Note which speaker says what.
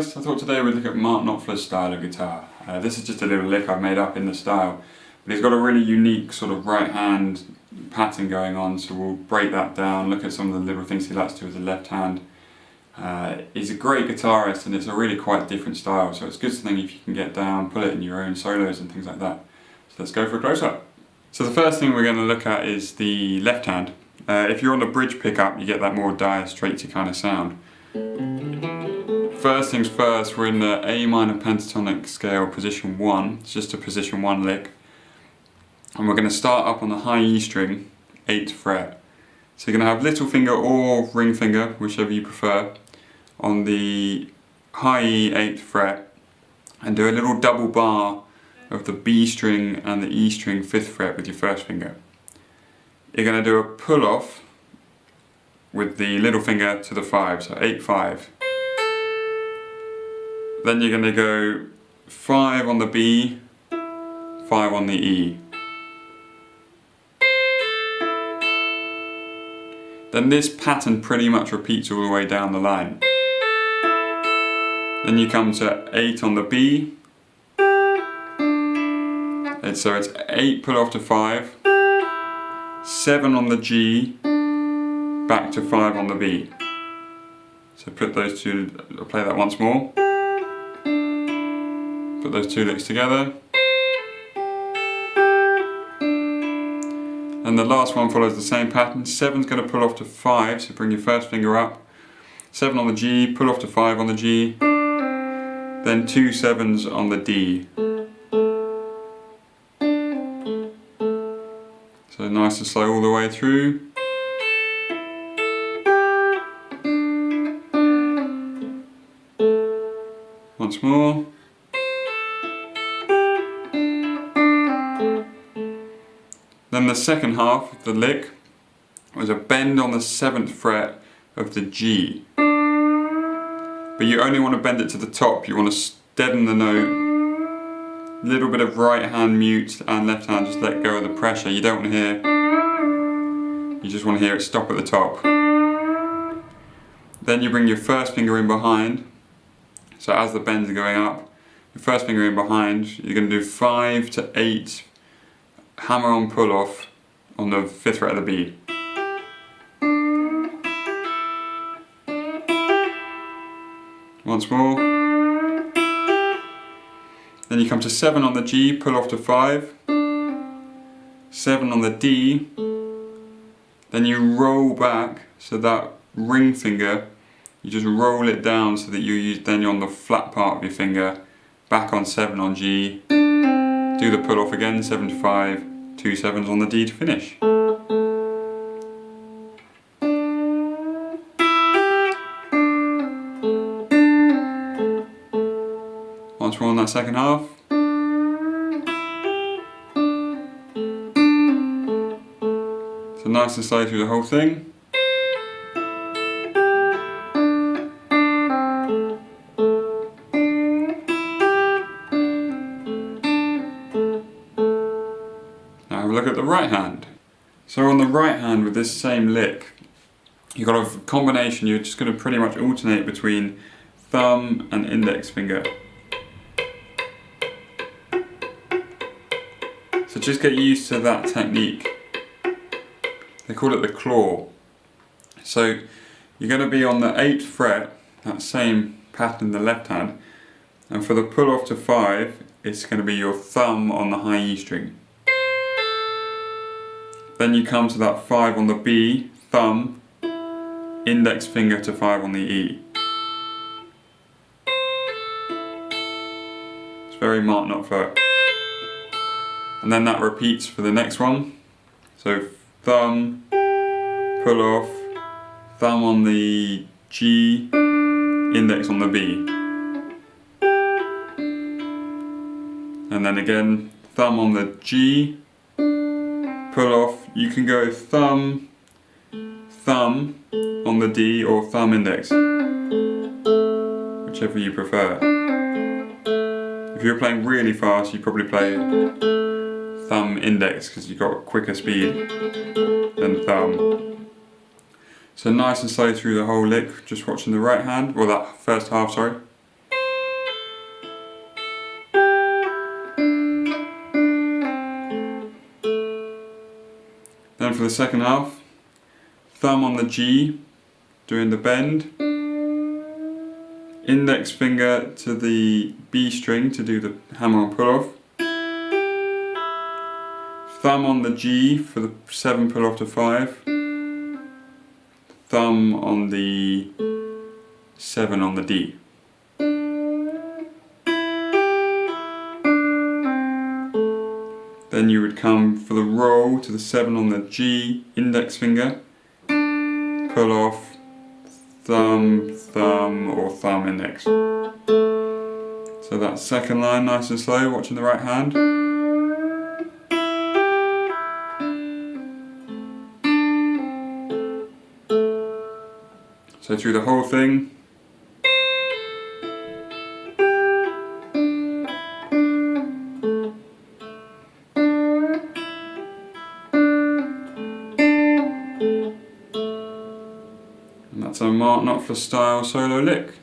Speaker 1: guys, I thought today we'd look at Mark Knopfler's style of guitar. This is just a little lick I've made up in the style, but he's got a really unique sort of right hand pattern going on, so we'll break that down, look at some of the little things he likes to do with the left hand. He's a great guitarist and it's a really quite different style, so it's a good thing if you can get down, put it in your own solos and things like that. So let's go for a close-up. So the first thing we're going to look at is the left hand. If you're on the bridge pickup, you get that more dire, straightsy kind of sound. First things first, we're in the A minor pentatonic scale, position 1. It's just a position 1 lick. And we're going to start up on the high E string, 8th fret. So you're going to have little finger or ring finger, whichever you prefer, on the high E 8th fret, and do a little double bar of the B string and the E string 5th fret with your first finger. You're going to do a pull off with the little finger to the 5, so 8, 5. Then you're going to go 5 on the B, 5 on the E. Then this pattern pretty much repeats all the way down the line. Then you come to 8 on the B. And so it's 8 pull off to 5, 7 on the G, back to 5 on the B. So put those two, I'll play that once more. Put those two licks together. And the last one follows the same pattern. 7's going to pull off to 5, so bring your first finger up. 7 on the G, pull off to 5 on the G. Then 2 7s on the D. So nice and slow all the way through. Once more. Then the second half of the lick was a bend on the 7th fret of the G. But you only want to bend it to the top, you want to deaden the note. A little bit of right hand mute and left hand, just let go of the pressure. You don't want to hear, you just want to hear it stop at the top. Then you bring your first finger in behind. So as the bends are going up, your first finger in behind, you're going to do 5 to 8 hammer on pull off on the 5th fret of the B. Once more. Then you come to 7 on the G, pull off to 5. 7 on the D. Then you roll back, so that ring finger, you just roll it down so that then you're on the flat part of your finger, back on 7 on G. Do the pull off again, 7 to 5, 2 7s on the D to finish. Once more on that second half. So nice and slow through the whole thing. Look at the right hand. So on the right hand with this same lick, you've got a combination, you're just going to pretty much alternate between thumb and index finger. So just get used to that technique. They call it the claw. So you're going to be on the 8th fret, that same pattern in the left hand, and for the pull off to 5, it's going to be your thumb on the high E string. Then you come to that 5 on the B, thumb, index finger to 5 on the E. It's very Mark Knopfler. And then that repeats for the next one. So thumb, pull off, thumb on the G, index on the B. And then again, thumb on the G, pull off. You can go thumb, thumb on the D or thumb index, whichever you prefer. If you're playing really fast, you probably play thumb index because you've got quicker speed than thumb. So nice and slow through the whole lick, just watching the right hand, or that first half, sorry. then for the second half, thumb on the G, doing the bend, index finger to the B string to do the hammer on pull off, thumb on the G for the 7 pull off to 5, thumb on the 7 on the D. Then you would come for the roll to the 7 on the G, index finger, pull off, thumb, thumb, or thumb index. So that second line, nice and slow, watching the right hand. So through the whole thing. And that's a Mark Knopfler style solo lick.